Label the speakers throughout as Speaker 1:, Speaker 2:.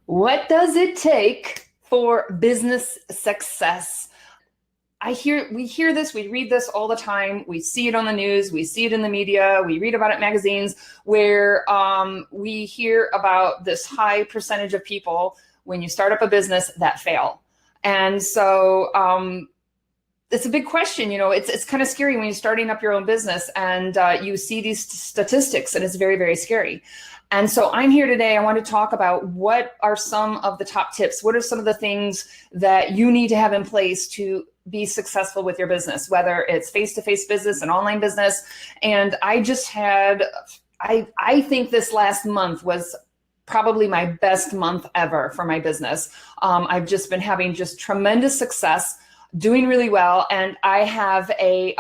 Speaker 1: What does it take for business success? We hear this, we read this all the time. We see it on the news, we see it in the media, we read about it in magazines where we hear about this high percentage of people when you start up a business that fail. And so it's a big question. It's kind of scary when you're starting up your own business and you see these statistics, and it's very, very scary. And so I'm here today. I want to talk about what are some of the top tips. What are some of the things that you need to have in place to be successful with your business, whether it's face-to-face business and online business. And I think this last month was probably my best month ever for my business. I've just been having just tremendous success, doing really well. And I have a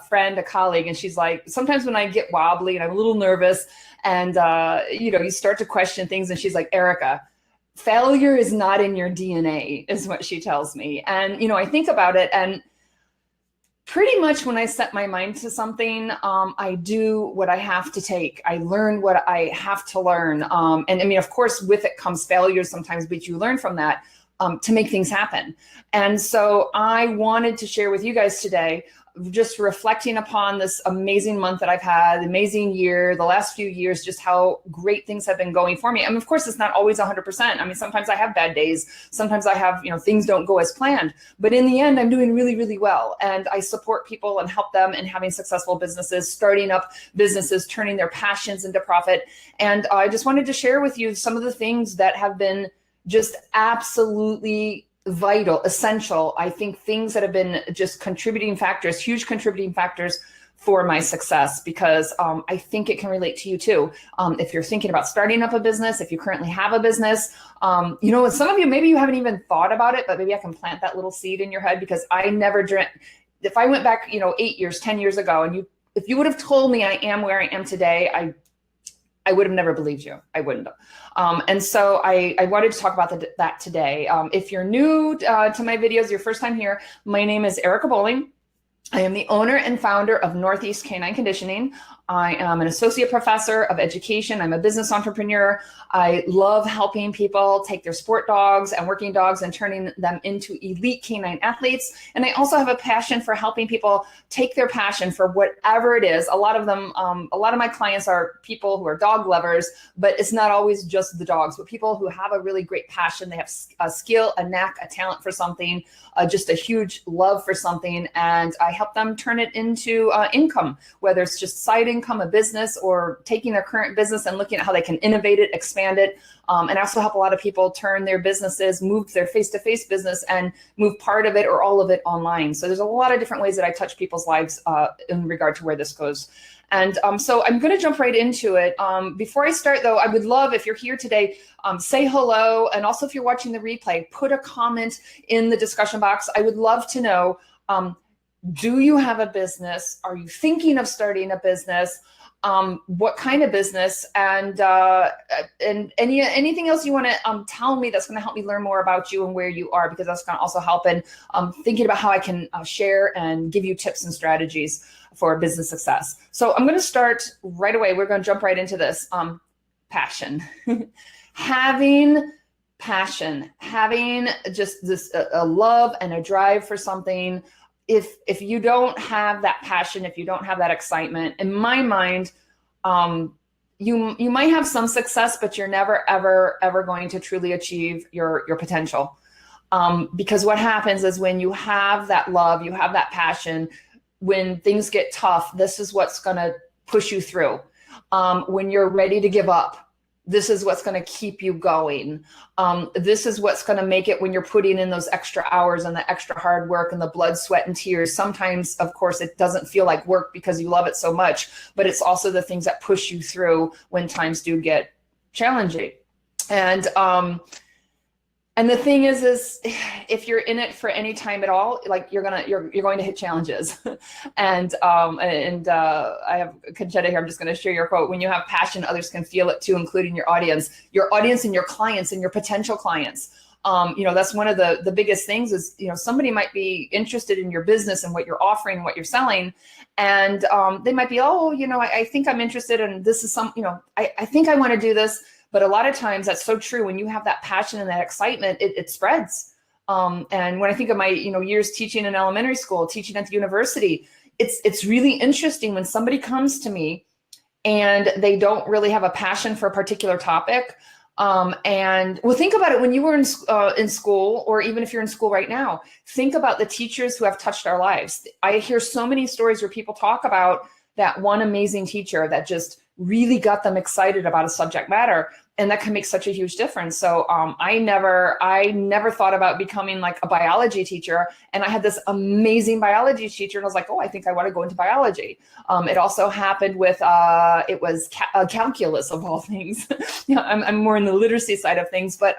Speaker 1: friend, a colleague, and she's like, sometimes when I get wobbly and I'm a little nervous and, you start to question things, and she's like, Erica, failure is not in your DNA, is what she tells me. And, I think about it, and pretty much when I set my mind to something, I do what I have to take. I learn what I have to learn. And I mean, of course, with it comes failures sometimes, but you learn from that to make things happen. And so I wanted to share with you guys today, just reflecting upon this amazing month that I've had, amazing year, the last few years, just how great things have been going for me. I mean, of course, it's not always 100%. I mean, sometimes I have bad days. Sometimes I have, things don't go as planned. But in the end, I'm doing really, really well. And I support people and help them in having successful businesses, starting up businesses, turning their passions into profit. And I just wanted to share with you some of the things that have been just absolutely vital, essential. I think things that have been just contributing factors, huge contributing factors for my success, because I think it can relate to you too. If you're thinking about starting up a business, if you currently have a business, some of you, maybe you haven't even thought about it, but maybe I can plant that little seed in your head, because I never dreamt, if I went back, 8 years, 10 years ago, and if you would have told me I am where I am today, I would have never believed you. I wouldn't have. And so I wanted to talk about that today. If you're new to my videos, your first time here, my name is Erica Boling. I am the owner and founder of Northeast Canine Conditioning. I am an associate professor of education. I'm a business entrepreneur. I love helping people take their sport dogs and working dogs and turning them into elite canine athletes. And I also have a passion for helping people take their passion for whatever it is. A lot of my clients are people who are dog lovers, but it's not always just the dogs, but people who have a really great passion. They have a skill, a knack, a talent for something, just a huge love for something. And I help them turn it into income, whether it's just side income, a business, or taking their current business and looking at how they can innovate it, expand it. And I also help a lot of people turn their businesses, move their face-to-face business and move part of it or all of it online. So there's a lot of different ways that I touch people's lives in regard to where this goes. And so I'm going to jump right into it. Before I start, though, I would love, if you're here today, say hello. And also, if you're watching the replay, put a comment in the discussion box. I would love to know, do you have a business? Are you thinking of starting a business? What kind of business? And anything else you want to tell me that's going to help me learn more about you and where you are, because that's going to also help in thinking about how I can share and give you tips and strategies for business success. So I'm going to start right away. We're going to jump right into this. Passion. Having passion, having just this a love and a drive for something. If you don't have that passion, if you don't have that excitement, in my mind, you might have some success, but you're never, ever going to truly achieve your potential. Because what happens is when you have that love, you have that passion, when things get tough, this is what's going to push you through. When you're ready to give up, this is what's going to keep you going. This is what's going to make it when you're putting in those extra hours and the extra hard work and the blood, sweat, and tears. Sometimes, of course, it doesn't feel like work because you love it so much, but it's also the things that push you through when times do get challenging. And the thing is if you're in it for any time at all, like you're going to hit challenges. and I have Conchetta here. I'm just going to share your quote. When you have passion, others can feel it too, including your audience and your clients and your potential clients. That's one of the biggest things is, somebody might be interested in your business and what you're offering and what you're selling. And they might be, I think I'm interested in this is I think I want to do this. But a lot of times that's so true. When you have that passion and that excitement, it spreads. And when I think of my, years teaching in elementary school, teaching at the university, it's really interesting when somebody comes to me and they don't really have a passion for a particular topic. And well, think about it when you were in school, or even if you're in school right now, think about the teachers who have touched our lives. I hear so many stories where people talk about that one amazing teacher that just really got them excited about a subject matter. And that can make such a huge difference. So I never thought about becoming like a biology teacher. And I had this amazing biology teacher, and I was like, oh, I think I want to go into biology. It also happened with it was calculus of all things. I'm more in the literacy side of things, but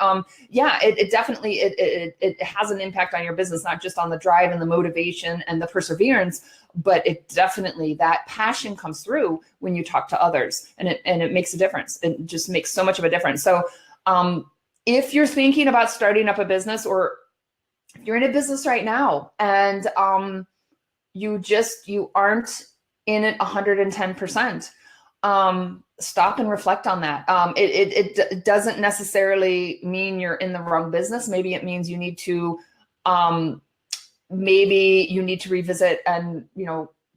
Speaker 1: it definitely it has an impact on your business, not just on the drive and the motivation and the perseverance, but it definitely, that passion comes through when you talk to others, and it makes a difference. It just makes so much of a difference. So if you're thinking about starting up a business, or if you're in a business right now and you aren't in it 110%, stop and reflect on that. It doesn't necessarily mean you're in the wrong business. Maybe it means you need to revisit and,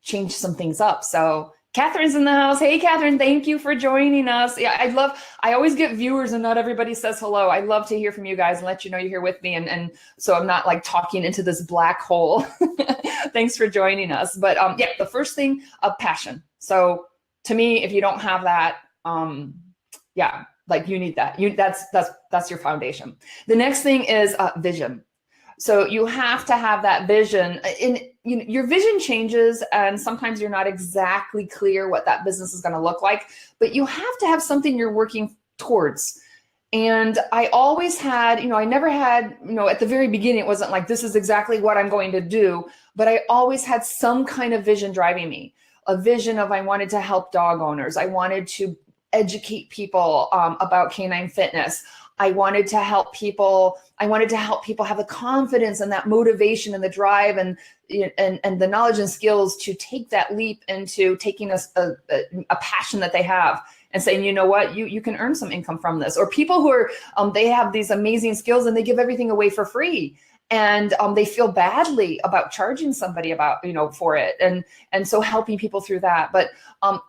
Speaker 1: change some things up. So Catherine's in the house. Hey, Catherine, thank you for joining us. Yeah, I always get viewers and not everybody says hello. I love to hear from you guys and let you know you're here with me. And so I'm not like talking into this black hole. Thanks for joining us. But the first thing, a passion. So to me, if you don't have that, you need that. That's your foundation. The next thing is vision. So you have to have that vision. Your vision changes, and sometimes you're not exactly clear what that business is going to look like, but you have to have something you're working towards. And I always had, I never had, at the very beginning, it wasn't like, this is exactly what I'm going to do, but I always had some kind of vision driving me. A vision of, I wanted to help dog owners. I wanted to educate people about canine fitness. I wanted to help people have the confidence and that motivation and the drive and the knowledge and skills to take that leap into taking a passion that they have and saying, you know what, you can earn some income from this. Or people who are, they have these amazing skills and they give everything away for free. And they feel badly about charging somebody for it. And so helping people through that. But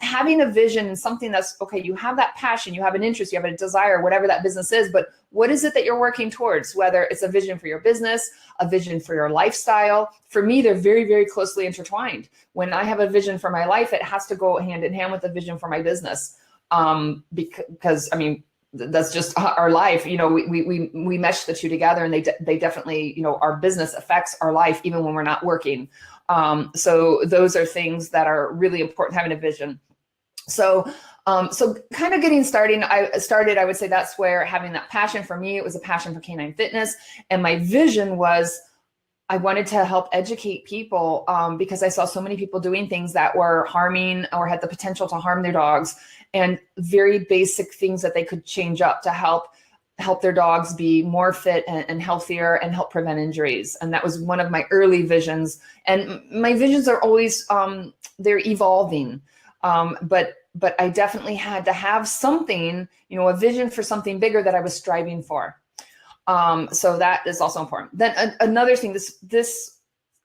Speaker 1: having a vision and something that's, okay, you have that passion, you have an interest, you have a desire, whatever that business is, but what is it that you're working towards? Whether it's a vision for your business, a vision for your lifestyle. For me, they're very, very closely intertwined. When I have a vision for my life, it has to go hand in hand with a vision for my business. Because that's just our life. We mesh the two together, and they definitely, our business affects our life even when we're not working. So those are things that are really important, having a vision. So kind of getting started, I would say that's where having that passion. For me, it was a passion for canine fitness. And my vision was, I wanted to help educate people because I saw so many people doing things that were harming or had the potential to harm their dogs, and very basic things that they could change up to help their dogs be more fit and healthier and help prevent injuries. And that was one of my early visions. And my visions are always, they're evolving. But I definitely had to have something, a vision for something bigger that I was striving for. So that is also important. Then another thing, this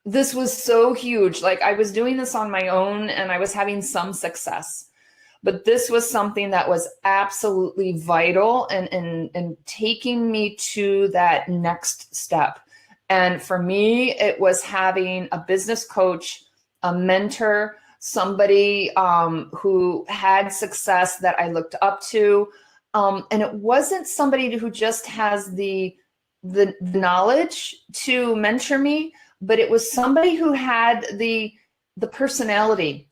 Speaker 1: was so huge. Like, I was doing this on my own and I was having some success, but this was something that was absolutely vital and taking me to that next step. And for me, it was having a business coach, a mentor, somebody who had success that I looked up to. And it wasn't somebody who just has the knowledge to mentor me, but it was somebody who had the personality.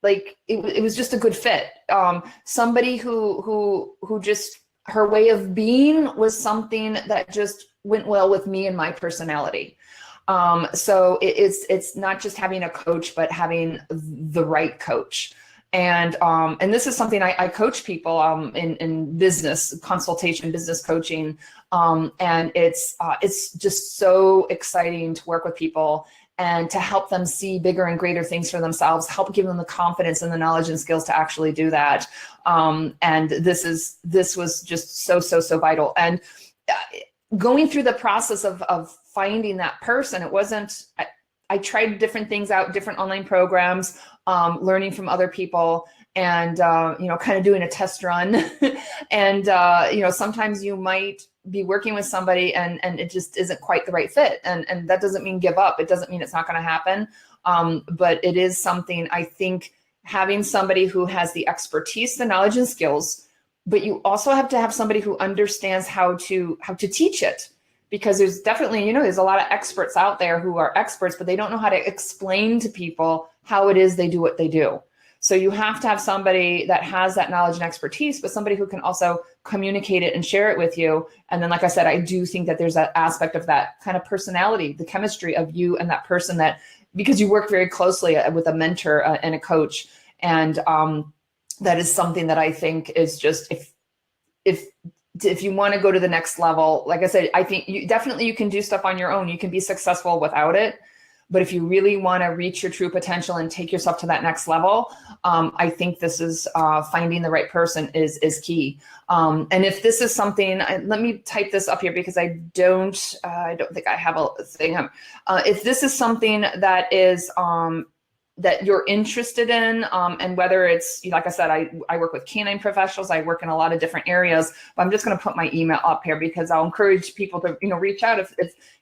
Speaker 1: It was just a good fit. Somebody who just, her way of being was something that just went well with me and my personality. So it's not just having a coach, but having the right coach. And this is something I coach people in business consultation, business coaching, and it's just so exciting to work with people and to help them see bigger and greater things for themselves, help give them the confidence and the knowledge and skills to actually do that. And this was just so vital. And going through the process of finding that person, it wasn't, I tried different things out, different online programs, learning from other people, and kind of doing a test run. And sometimes you might be working with somebody and it just isn't quite the right fit, and that doesn't mean give up. It doesn't mean it's not going to happen, but it is something. I think having somebody who has the expertise, the knowledge and skills, but you also have to have somebody who understands how to teach it. Because there's definitely, there's a lot of experts out there who are experts, but they don't know how to explain to people how it is they do what they do. So you have to have somebody that has that knowledge and expertise, but somebody who can also communicate it and share it with you. And then, like I said, I do think that there's that aspect of that kind of personality, the chemistry of you and that person, that because you work very closely with a mentor and a coach. And that is something that I think is just, if you want to go to the next level, like I said, I think you can do stuff on your own. You can be successful without it. But if you really want to reach your true potential and take yourself to that next level, I think this is finding the right person is key. And if this is something, let me type this up here because I don't think I have a thing. If this is something that is that you're interested in, and whether it's, like I said, I work with canine professionals, I work in a lot of different areas, but I'm just going to put my email up here because I'll encourage people to, reach out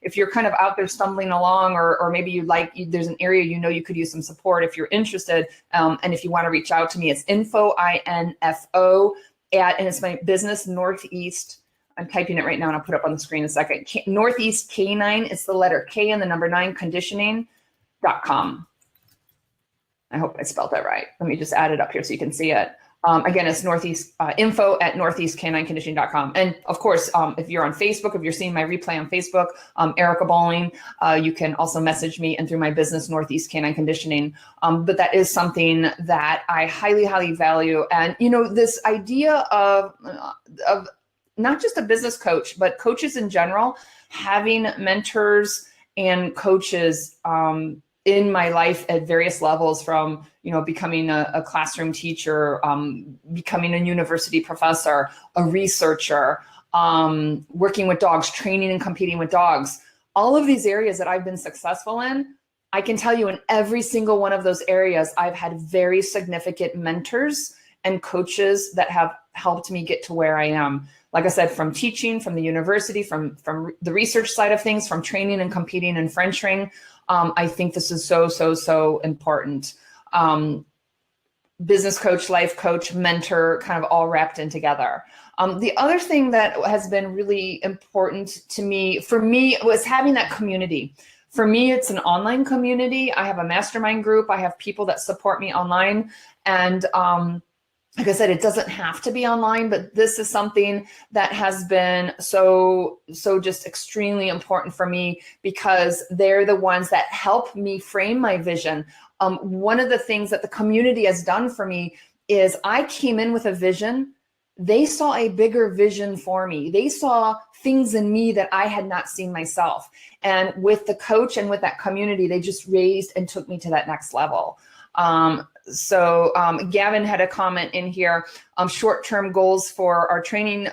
Speaker 1: if you're kind of out there stumbling along, or maybe there's an area you could use some support if you're interested, and if you want to reach out to me, it's info, INFO, and it's my business, Northeast. I'm typing it right now and I'll put it up on the screen in a second. Northeast Canine, it's the letter K and the number 9 conditioning.com. I hope I spelled that right. Let me just add it up here so you can see it. Again, it's Northeast info at northeastcanineconditioning.com. And of course, if you're on Facebook, if you're seeing my replay on Facebook, Erica Boling, you can also message me and through my business, Northeast Canine Conditioning. But that is something that I highly, highly value. And, this idea of not just a business coach, but coaches in general, having mentors and coaches, in my life at various levels, from becoming a classroom teacher, becoming a university professor, a researcher, working with dogs, training and competing with dogs. All of these areas that I've been successful in, I can tell you in every single one of those areas, I've had very significant mentors and coaches that have helped me get to where I am. Like I said, from teaching, from the university, from the research side of things, from training and competing and Frenching. I think this is so important. Business coach, life coach, mentor, kind of all wrapped in together. The other thing that has been really important to me, was having that community. For me, it's an online community. I have a mastermind group. I have people that support me online. And like I said, it doesn't have to be online, but this is something that has been so just extremely important for me, because they're the ones that help me frame my vision. One of the things that the community has done for me is I came in with a vision. They saw a bigger vision for me. They saw things in me that I had not seen myself. And with the coach and with that community, they just raised and took me to that next level. So Gavin had a comment in here. Short-term goals for our training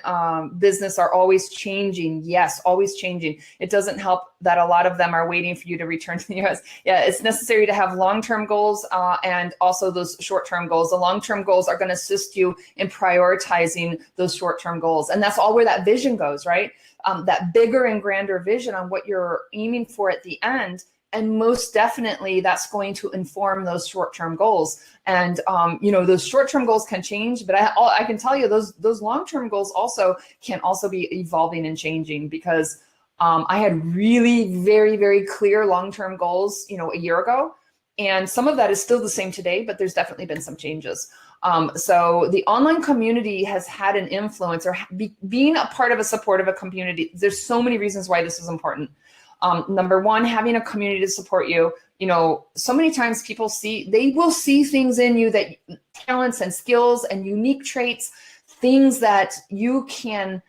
Speaker 1: business are always changing. Yes, always changing. It doesn't help that a lot of them are waiting for you to return to the US. Yeah, it's necessary to have long-term goals and also those short-term goals. The long-term goals are going to assist you in prioritizing those short-term goals. And that's all where that vision goes, right? That bigger and grander vision on what you're aiming for at the end. And most definitely that's going to inform those short-term goals. And, those short-term goals can change, but I can tell you those long-term goals also can also be evolving and changing, because I had really very, very clear long-term goals, a year ago. And some of that is still the same today, but there's definitely been some changes. So the online community has had an influence, or being a part of a support of a community. There's so many reasons why this is important. Number one, having a community to support you. So many times people they will see things in you, that talents and skills and unique traits, things that you can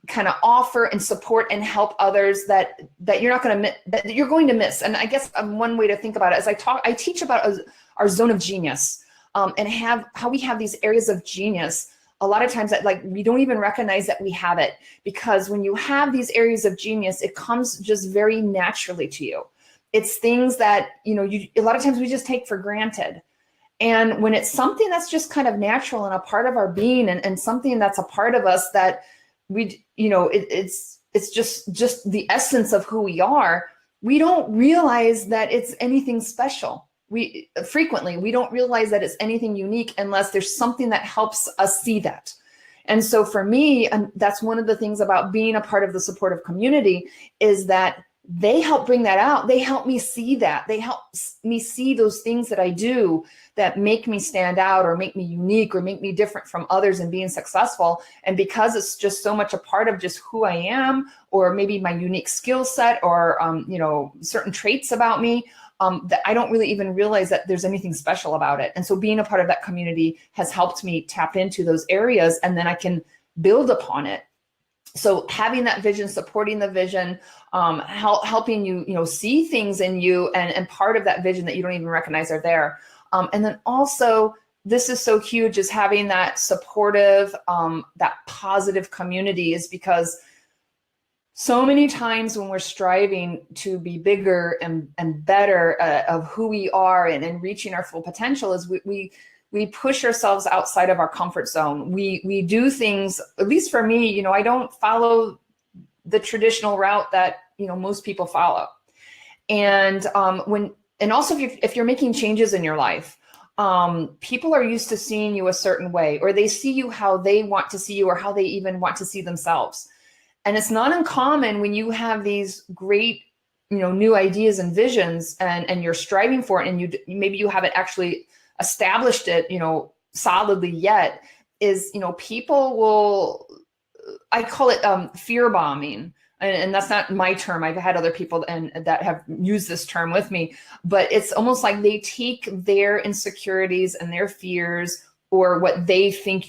Speaker 1: kind of offer and support and help others that you're not going to that you're going to miss. And I guess one way to think about it is I teach about our zone of genius, and how we have these areas of genius. A lot of times that like we don't even recognize that we have it, because when you have these areas of genius, it comes just very naturally to you. It's things that, you know, a lot of times we just take for granted. And when it's something that's just kind of natural and a part of our being, and something that's a part of us that we, you know, it's just the essence of who we are, we don't realize that it's anything special. We don't realize that it's anything unique unless there's something that helps us see that. And so for me, and that's one of the things about being a part of the supportive community, is that they help bring that out. They help me see that. They help me see those things that I do that make me stand out or make me unique or make me different from others in being successful. And because it's just so much a part of just who I am, or maybe my unique skill set, or you know, certain traits about me, that I don't really even realize that there's anything special about it. And so being a part of that community has helped me tap into those areas, and then I can build upon it. So having that vision, supporting the vision, helping you, you know, see things in you, and part of that vision that you don't even recognize are there. And then also, this is so huge, is having that supportive, that positive community, is because so many times when we're striving to be bigger and better of who we are, and reaching our full potential, is we push ourselves outside of our comfort zone. We do things, at least for me, you know, I don't follow the traditional route that, you know, most people follow. And also if you're making changes in your life, people are used to seeing you a certain way, or they see you how they want to see you, or how they even want to see themselves. And it's not uncommon when you have these great, you know, new ideas and visions, and you're striving for it, and maybe you haven't actually established it, you know, solidly yet, is, you know, people will, I call it fear bombing. And that's not my term. I've had other people that have used this term with me, but it's almost like they take their insecurities and their fears, or what they think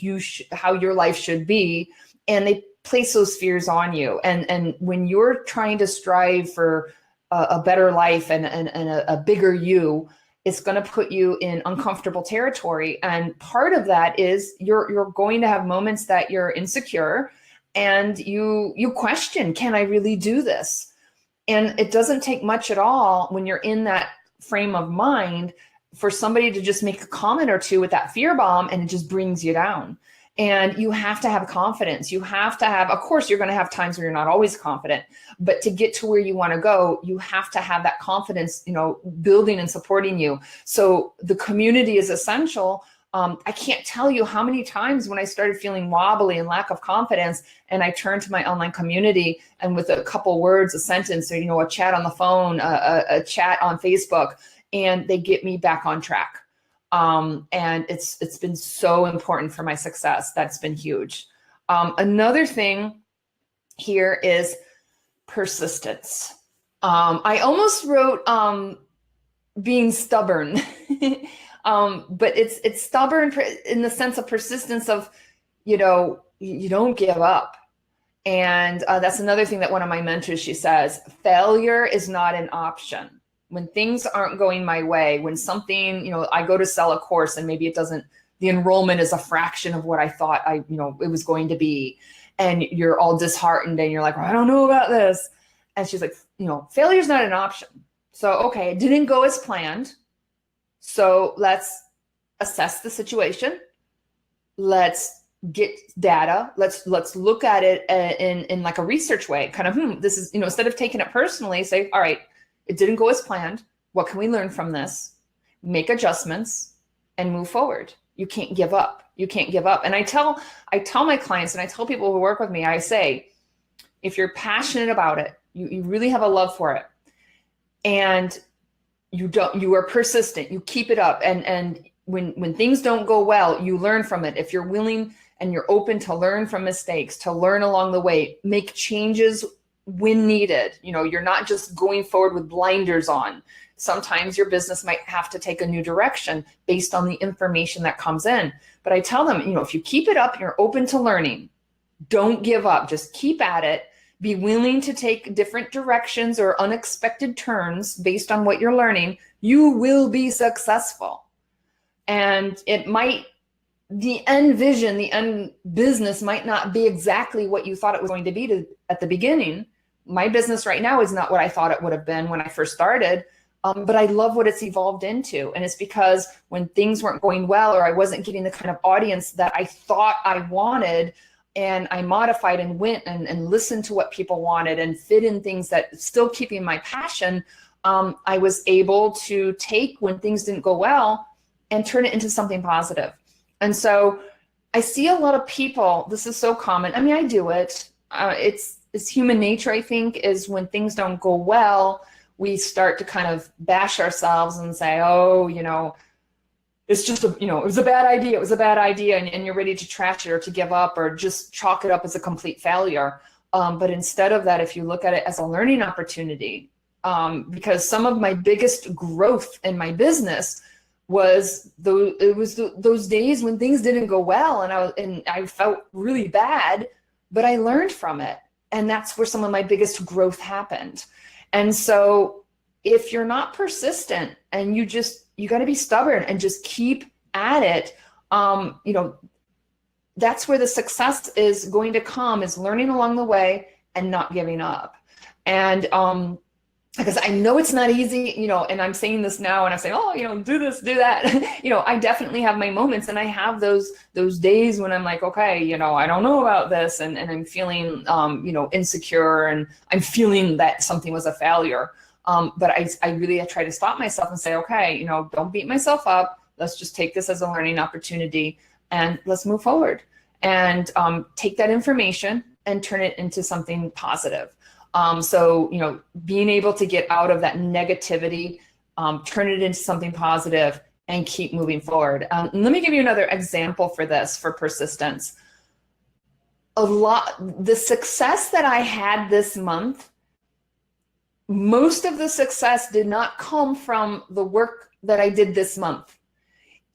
Speaker 1: how your life should be, and they place those fears on you. And when you're trying to strive for a better life and a bigger you, it's going to put you in uncomfortable territory. And part of that is you're going to have moments that you're insecure, and you question, can I really do this? And it doesn't take much at all when you're in that frame of mind for somebody to just make a comment or two with that fear bomb, and it just brings you down. And you have to have confidence. You have to have, of course, you're going to have times where you're not always confident, but to get to where you want to go, you have to have that confidence, you know, building and supporting you. So the community is essential. I can't tell you how many times when I started feeling wobbly and lack of confidence, and I turned to my online community, and with a couple words, a sentence, or, you know, a chat on the phone, a chat on Facebook, and they get me back on track. And it's been so important for my success. That's been huge. Another thing here is persistence. I almost wrote being stubborn, but it's stubborn in the sense of persistence of, you know, you don't give up. And that's another thing that one of my mentors, she says, failure is not an option. When things aren't going my way, when something, you know, I go to sell a course and maybe it doesn't, the enrollment is a fraction of what I thought it was going to be. And you're all disheartened and you're like, well, I don't know about this. And she's like, you know, failure is not an option. So, okay, it didn't go as planned. So let's assess the situation. Let's get data. Let's look at it in like a research way, kind of, this is, you know, instead of taking it personally, say, all right, it didn't go as planned. What can we learn from this? Make adjustments and move forward. You can't give up. You can't give up. And I tell my clients, and I tell people who work with me, I say, if you're passionate about it, you really have a love for it, and you are persistent, you keep it up. And when things don't go well, you learn from it. If you're willing and you're open to learn from mistakes, to learn along the way, make changes when needed. You know, you're not just going forward with blinders on. Sometimes your business might have to take a new direction based on the information that comes in. But I tell them, you know, if you keep it up, you're open to learning, Don't give up. Just keep at it. Be willing to take different directions or unexpected turns based on what you're learning. You will be successful. And the end vision, the end business might not be exactly what you thought it was going to be at the beginning. My business right now is not what I thought it would have been when I first started, but I love what it's evolved into. And it's because when things weren't going well, or I wasn't getting the kind of audience that I thought I wanted, and I modified and went and listened to what people wanted and fit in things that still keeping my passion, I was able to take when things didn't go well and turn it into something positive. And so I see a lot of people, this is so common. I mean, I do it. It's human nature, I think, is when things don't go well, we start to kind of bash ourselves and say, oh, it's just, it was a bad idea. It was a bad idea. And you're ready to trash it or to give up or just chalk it up as a complete failure. But instead of that, if you look at it as a learning opportunity, because some of my biggest growth in my business was those days when things didn't go well and I felt really bad, but I learned from it. And that's where some of my biggest growth happened. And so if you're not persistent and you got to be stubborn and just keep at it, that's where the success is going to come, is learning along the way and not giving up. And because I know it's not easy, and I'm saying this now and I'm saying, oh, do this, do that. I definitely have my moments, and I have those days when I'm like, okay, I don't know about this. And I'm feeling, insecure, and I'm feeling that something was a failure. But I really try to stop myself and say, okay, don't beat myself up. Let's just take this as a learning opportunity and let's move forward and take that information and turn it into something positive. So, being able to get out of that negativity, turn it into something positive and keep moving forward. Let me give you another example for this, for persistence. The success that I had this month, most of the success did not come from the work that I did this month.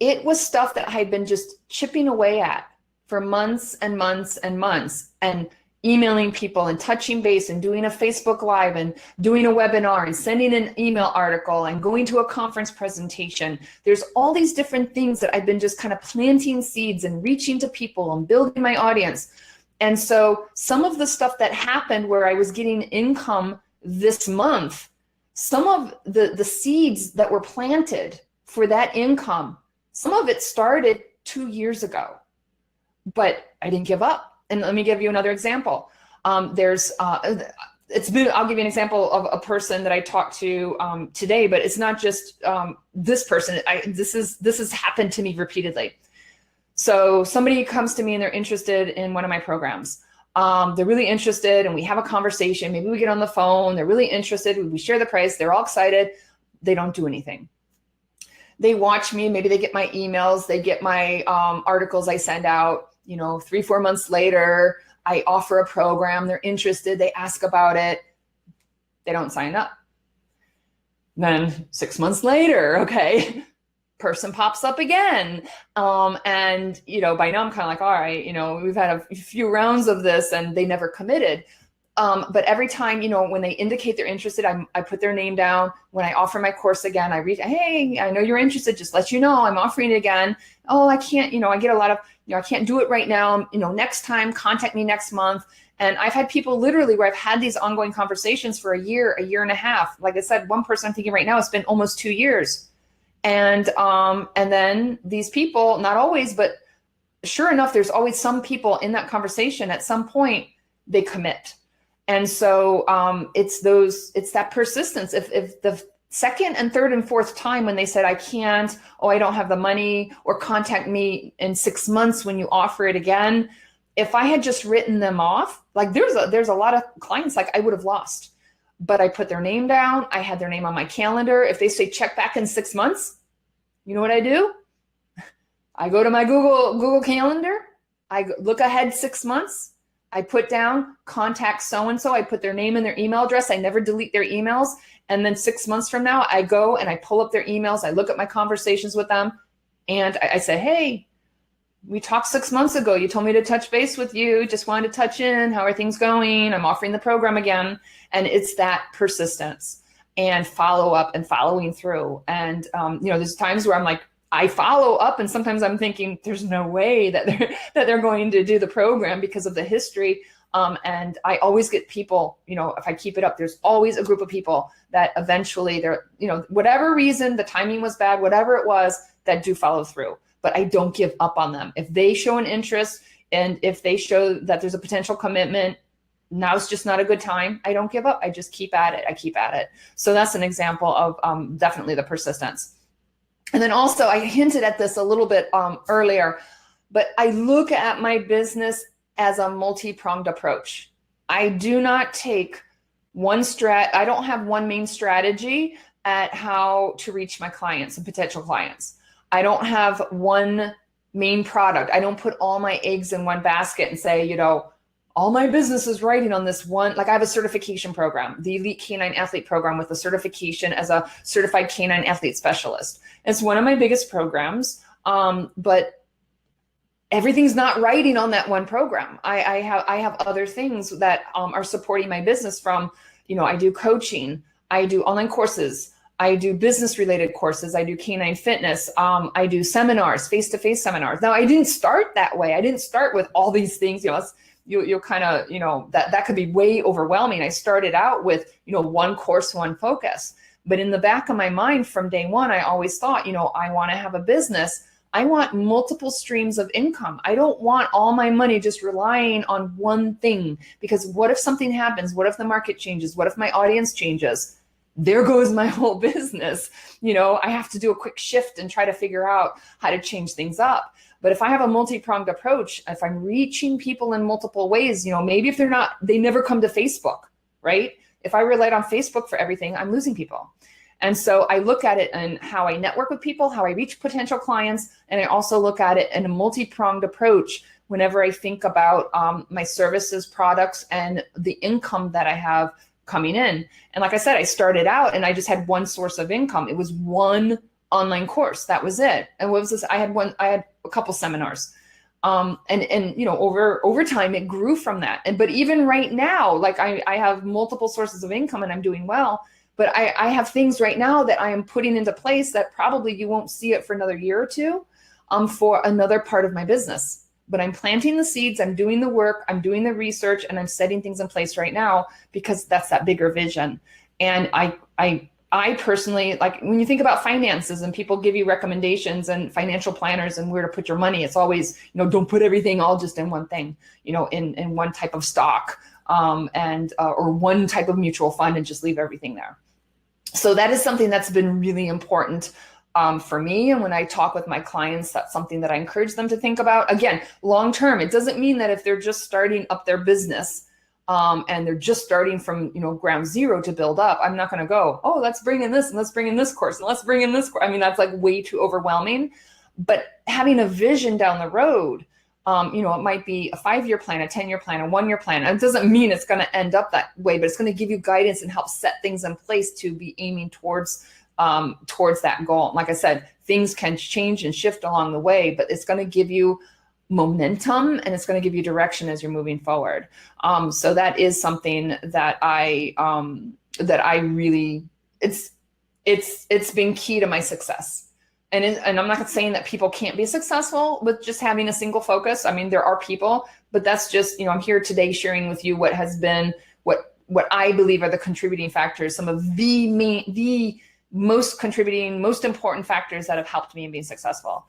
Speaker 1: It was stuff that I had been just chipping away at for months and months and months, and emailing people and touching base and doing a Facebook Live and doing a webinar and sending an email article and going to a conference presentation. There's all these different things that I've been just kind of planting seeds and reaching to people and building my audience. And so some of the stuff that happened where I was getting income this month, some of the seeds that were planted for that income, some of it started 2 years ago, but I didn't give up. And let me give you another example. I'll give you an example of a person that I talked to today, but it's not just this person. This has happened to me repeatedly. So somebody comes to me and they're interested in one of my programs. They're really interested, and we have a conversation. Maybe we get on the phone. They're really interested. We share the price. They're all excited. They don't do anything. They watch me. Maybe they get my emails. They get my articles I send out. 3-4 months later, I offer a program. They're interested. They ask about it. They don't sign up. Then 6 months later, okay, person pops up again. And, by now I'm kind of like, all right, we've had a few rounds of this and they never committed. But every time, when they indicate they're interested, I put their name down. When I offer my course again, I read, hey, I know you're interested. Just let you know I'm offering it again. Oh, I can't, I get a lot of, I can't do it right now. Next time, contact me next month. And I've had people literally where I've had these ongoing conversations for a year and a half. Like I said, one person I'm thinking right now, it's been almost 2 years. And then these people, not always, but sure enough, there's always some people in that conversation. At some point, they commit. And so it's that persistence. If the second and third and fourth time when they said, I can't, I don't have the money, or contact me in 6 months when you offer it again, if I had just written them off, like there's a lot of clients like I would have lost, but I put their name down. I had their name on my calendar. If they say check back in 6 months, you know what I do? I go to my Google Calendar. I look ahead 6 months. I put down contact so-and-so. I put their name and their email address. I never delete their emails. And then 6 months from now, I go and I pull up their emails. I look at my conversations with them and I say, hey, we talked 6 months ago. You told me to touch base with you. Just wanted to touch in. How are things going? I'm offering the program again. And it's that persistence and follow up and following through. And, there's times where I'm like, I follow up, and sometimes I'm thinking there's no way that they're going to do the program because of the history. And I always get people, if I keep it up, there's always a group of people that eventually they're, whatever reason, the timing was bad, whatever it was, that do follow through. But I don't give up on them. If they show an interest and if they show that there's a potential commitment, now's just not a good time, I don't give up. I just keep at it. I keep at it. So that's an example of definitely the persistence. And then also, I hinted at this a little bit earlier, but I look at my business as a multi-pronged approach. I do not take I don't have one main strategy at how to reach my clients and potential clients. I don't have one main product. I don't put all my eggs in one basket and say, all my business is riding on this one. Like, I have a certification program, the Elite Canine Athlete Program, with a certification as a certified canine athlete specialist. It's one of my biggest programs, but everything's not riding on that one program. I have other things that are supporting my business from, I do coaching, I do online courses, I do business related courses, I do canine fitness, I do seminars, face-to-face seminars. Now, I didn't start that way. I didn't start with all these things, you'll kind of, that could be way overwhelming. I started out with, one course, one focus. But in the back of my mind from day one, I always thought, I want to have a business. I want multiple streams of income. I don't want all my money just relying on one thing, because what if something happens? What if the market changes? What if my audience changes? There goes my whole business. I have to do a quick shift and try to figure out how to change things up. But if I have a multi-pronged approach, if I'm reaching people in multiple ways, maybe if they never come to Facebook, right? If I relied on Facebook for everything, I'm losing people. And so I look at it and how I network with people, how I reach potential clients. And I also look at it in a multi-pronged approach whenever I think about my services, products, and the income that I have coming in. And like I said, I started out and I just had one source of income. It was one online course. That was it. And what was this? I had a couple seminars. Over time it grew from that. But even right now, like I have multiple sources of income and I'm doing well, but I have things right now that I am putting into place that probably you won't see it for another year or two, for another part of my business. But I'm planting the seeds, I'm doing the work, I'm doing the research, and I'm setting things in place right now because that's that bigger vision. And I personally, like, when you think about finances and people give you recommendations and financial planners and where to put your money, it's always, don't put everything all just in one thing, in one type of stock, or one type of mutual fund, and just leave everything there. So that is something that's been really important for me. And when I talk with my clients, that's something that I encourage them to think about. Again, long term, it doesn't mean that if they're just starting up their business, and they're just starting from, ground zero to build up, I'm not going to go, oh, let's bring in this and let's bring in this course and let's bring in this course. I mean, that's like way too overwhelming. But having a vision down the road, it might be a 5-year plan, a 10-year plan, a 1-year plan. And it doesn't mean it's going to end up that way, but it's going to give you guidance and help set things in place to be aiming towards that goal. Like I said, things can change and shift along the way, but it's going to give you momentum and it's going to give you direction as you're moving forward. So that is something that I really, it's been key to my success. And I'm not saying that people can't be successful with just having a single focus. I mean, there are people, but that's just, I'm here today sharing with you what has been, what I believe are the contributing factors, some of the most contributing, most important factors that have helped me in being successful.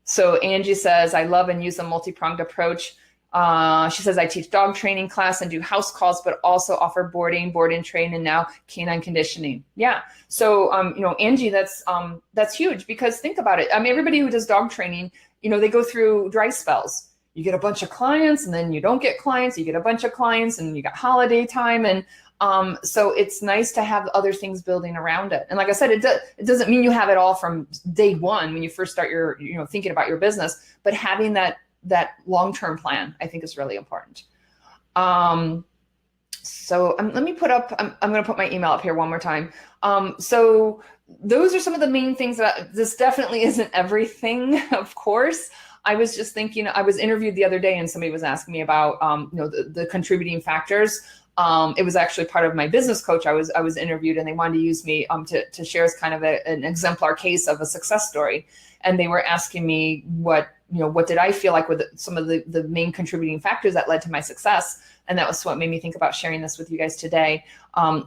Speaker 1: So Angie says, I love and use a multi-pronged approach. She says, I teach dog training class and do house calls, but also offer board and train, and now canine conditioning. Yeah. So, Angie, that's huge, because think about it. I mean, everybody who does dog training, they go through dry spells. You get a bunch of clients and then you don't get clients. You get a bunch of clients and you got holiday time. And so it's nice to have other things building around it. And like I said, it doesn't mean you have it all from day one when you first start your, thinking about your business, but having that long-term plan, I think, is really important. So let me put up, I'm going to put my email up here one more time. So those are some of the main things this definitely isn't everything, of course. I was just thinking, I was interviewed the other day and somebody was asking me about, the contributing factors. It was actually part of my business coach. I was interviewed and they wanted to use me to share as kind of an exemplar case of a success story. And they were asking me what did I feel like were some of the main contributing factors that led to my success. And that was what made me think about sharing this with you guys today.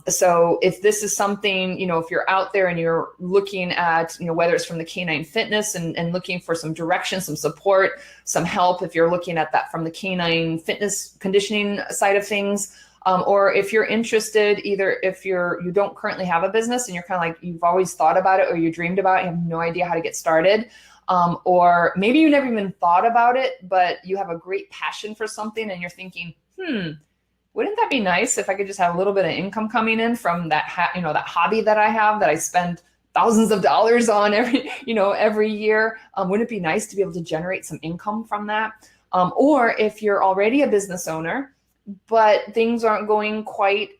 Speaker 1: So if this is something, if you're out there and you're looking at, whether it's from the canine fitness and looking for some direction, some support, some help, if you're looking at that from the canine fitness conditioning side of things, or if you're interested, either if you don't currently have a business and you're kind of like, you've always thought about it or you dreamed about it, you have no idea how to get started. Or maybe you never even thought about it, but you have a great passion for something and you're thinking, wouldn't that be nice if I could just have a little bit of income coming in from that, that hobby that I have that I spend thousands of dollars on every year. Wouldn't it be nice to be able to generate some income from that? Or if you're already a business owner, but things aren't going quite,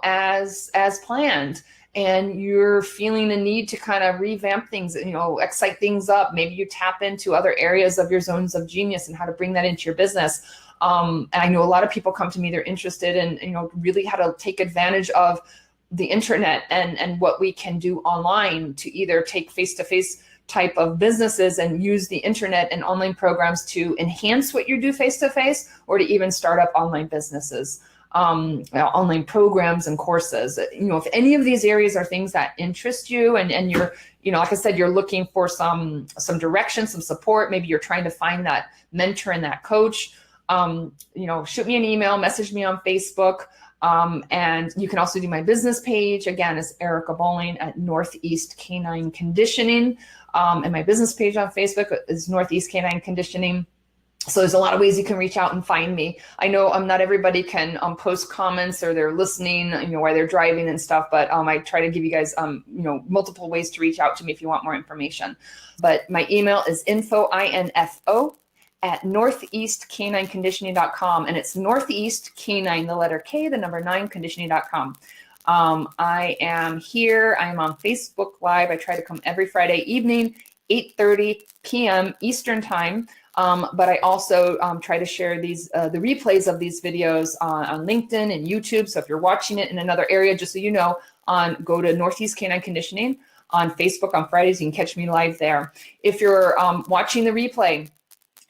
Speaker 1: as planned, and you're feeling a need to kind of revamp things, excite things up. Maybe you tap into other areas of your zones of genius and how to bring that into your business. And I know a lot of people come to me, they're interested in, really how to take advantage of the internet and what we can do online to either take face-to-face type of businesses and use the internet and online programs to enhance what you do face-to-face, or to even start up online businesses, online programs and courses. If any of these areas are things that interest you and you're, like I said, you're looking for some direction, some support, maybe you're trying to find that mentor and that coach, shoot me an email, message me on Facebook. And you can also do my business page. Again, it's Erica Boling at Northeast Canine Conditioning. And my business page on Facebook is Northeast Canine Conditioning. So there's a lot of ways you can reach out and find me. I know not everybody can post comments or they're listening, while they're driving and stuff, but I try to give you guys, multiple ways to reach out to me if you want more information. But my email is info at northeastcanineconditioning.com, and it's Northeast Canine, the letter K, the number 9, conditioning.com. I am here. I am on Facebook Live. I try to come every Friday evening, 8:30 p.m. Eastern Time. But I also try to share these the replays of these videos on LinkedIn and YouTube. So if you're watching it in another area, just so you know, go to Northeast Canine Conditioning on Facebook on Fridays. You can catch me live there. If you're watching the replay,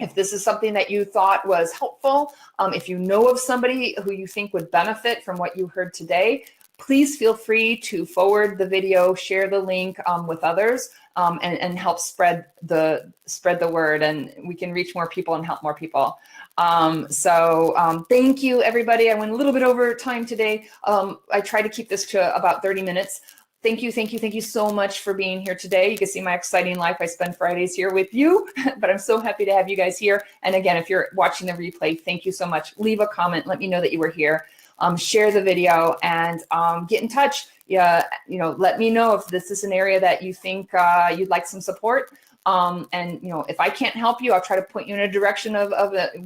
Speaker 1: if this is something that you thought was helpful, if you know of somebody who you think would benefit from what you heard today, please feel free to forward the video, share the link with others, and help spread the word, and we can reach more people and help more people. So thank you, everybody. I went a little bit over time today. I try to keep this to about 30 minutes. Thank you so much for being here today. You can see my exciting life. I spend Fridays here with you, but I'm so happy to have you guys here. And again, if you're watching the replay, thank you so much. Leave a comment. Let me know that you were here. Share the video and get in touch. Yeah, let me know if this is an area that you think you'd like some support. And if I can't help you, I'll try to point you in a direction of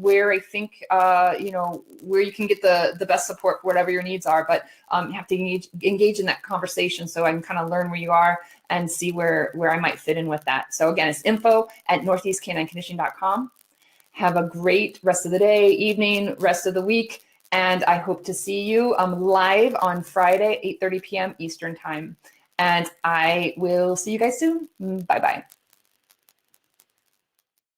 Speaker 1: where I think where you can get the best support for whatever your needs are. But you have to engage in that conversation so I can kind of learn where you are and see where I might fit in with that. So again, it's info at northeastcanineconditioning.com. Have a great rest of the day, evening, rest of the week. And I hope to see you live on Friday, 8:30 p.m. Eastern Time. And I will see you guys soon. Bye-bye.